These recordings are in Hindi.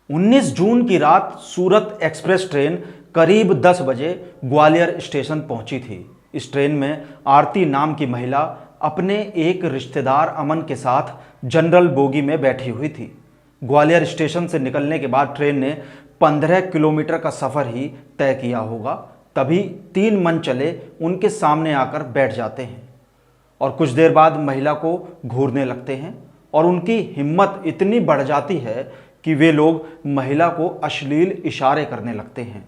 19 जून की रात सूरत एक्सप्रेस ट्रेन करीब 10 बजे ग्वालियर स्टेशन पहुंची थी। इस ट्रेन में आरती नाम की महिला अपने एक रिश्तेदार अमन के साथ जनरल बोगी में बैठी हुई थी। ग्वालियर स्टेशन से निकलने के बाद ट्रेन ने 15 किलोमीटर का सफ़र ही तय किया होगा। तभी 3 मन चले उनके सामने आकर बैठ जाते हैं और कुछ देर बाद महिला को घूरने लगते हैं और उनकी हिम्मत इतनी बढ़ जाती है कि वे लोग महिला को अश्लील इशारे करने लगते हैं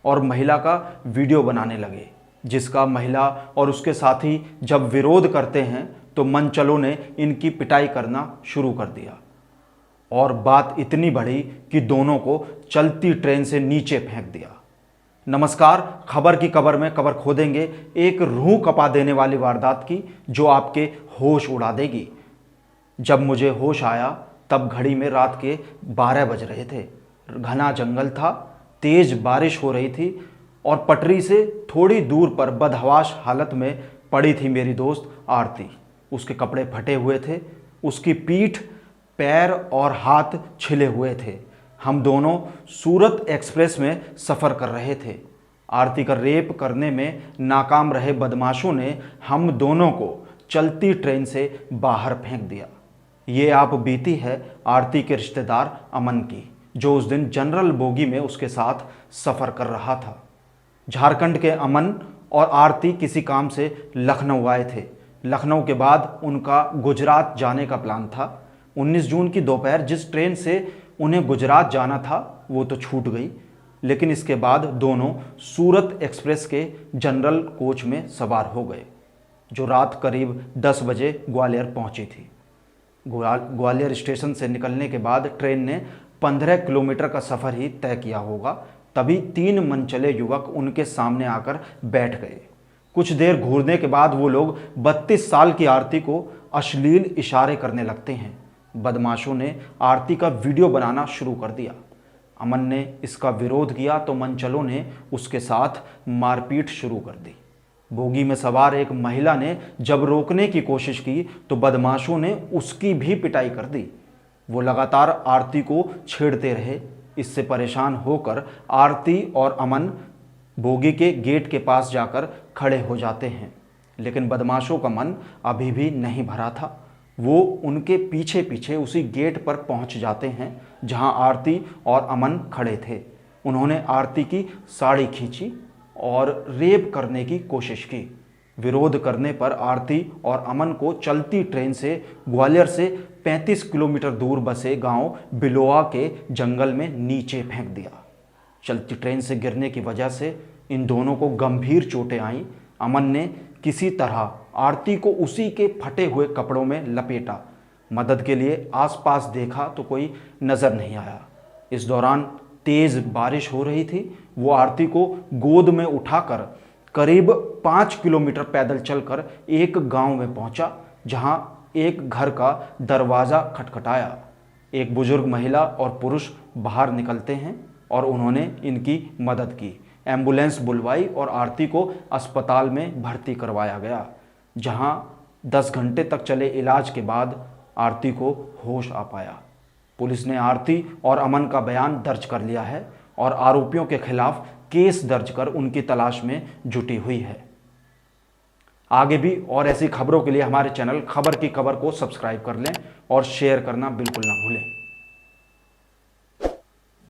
और महिला का वीडियो बनाने लगे, जिसका महिला और उसके साथी जब विरोध करते हैं तो मनचलों ने इनकी पिटाई करना शुरू कर दिया और बात इतनी बढ़ी कि दोनों को चलती ट्रेन से नीचे फेंक दिया। नमस्कार, खबर की कबर में कबर खोदेंगे एक रूह कपा देने वाली वारदात की जो आपके होश उड़ा देगी। जब मुझे होश आया तब घड़ी में रात के 12 बज रहे थे। घना जंगल था, तेज बारिश हो रही थी और पटरी से थोड़ी दूर पर बदहवास हालत में पड़ी थी मेरी दोस्त आरती। उसके कपड़े फटे हुए थे, उसकी पीठ, पैर और हाथ छिले हुए थे। हम दोनों सूरत एक्सप्रेस में सफ़र कर रहे थे। आरती का रेप करने में नाकाम रहे बदमाशों ने हम दोनों को चलती ट्रेन से बाहर फेंक दिया। ये आप बीती है आरती के रिश्तेदार अमन की, जो उस दिन जनरल बोगी में उसके साथ सफ़र कर रहा था। झारखंड के अमन और आरती किसी काम से लखनऊ आए थे। लखनऊ के बाद उनका गुजरात जाने का प्लान था। 19 जून की दोपहर जिस ट्रेन से उन्हें गुजरात जाना था वो तो छूट गई, लेकिन इसके बाद दोनों सूरत एक्सप्रेस के जनरल कोच में सवार हो गए, जो रात करीब 10 बजे ग्वालियर पहुंची थी। ग्वालियर स्टेशन से निकलने के बाद ट्रेन ने 15 किलोमीटर का सफ़र ही तय किया होगा। तभी 3 मनचले युवक उनके सामने आकर बैठ गए। कुछ देर घूरने के बाद वो लोग 32 साल की आरती को अश्लील इशारे करने लगते हैं। बदमाशों ने आरती का वीडियो बनाना शुरू कर दिया। अमन ने इसका विरोध किया तो मनचलों ने उसके साथ मारपीट शुरू कर दी। बोगी में सवार एक महिला ने जब रोकने की कोशिश की तो बदमाशों ने उसकी भी पिटाई कर दी। वो लगातार आरती को छेड़ते रहे। इससे परेशान होकर आरती और अमन बोगी के गेट के पास जाकर खड़े हो जाते हैं, लेकिन बदमाशों का मन अभी भी नहीं भरा था। वो उनके पीछे पीछे उसी गेट पर पहुंच जाते हैं जहां आरती और अमन खड़े थे। उन्होंने आरती की साड़ी खींची और रेप करने की कोशिश की। विरोध करने पर आरती और अमन को चलती ट्रेन से ग्वालियर से 35 किलोमीटर दूर बसे गांव बिलोआ के जंगल में नीचे फेंक दिया। चलती ट्रेन से गिरने की वजह से इन दोनों को गंभीर चोटें आईं। अमन ने किसी तरह आरती को उसी के फटे हुए कपड़ों में लपेटा। मदद के लिए आसपास देखा तो कोई नज़र नहीं आया। इस दौरान तेज़ बारिश हो रही थी। वो आरती को गोद में उठाकर करीब 5 किलोमीटर पैदल चलकर एक गांव में पहुंचा, जहां एक घर का दरवाज़ा खटखटाया। एक बुजुर्ग महिला और पुरुष बाहर निकलते हैं और उन्होंने इनकी मदद की। एम्बुलेंस बुलवाई और आरती को अस्पताल में भर्ती करवाया गया, जहां 10 घंटे तक चले इलाज के बाद आरती को होश आ पाया। पुलिस ने आरती और अमन का बयान दर्ज कर लिया है और आरोपियों के खिलाफ केस दर्ज कर उनकी तलाश में जुटी हुई है। आगे भी और ऐसी खबरों के लिए हमारे चैनल खबर की कबर को सब्सक्राइब कर लें और शेयर करना बिल्कुल ना भूलें।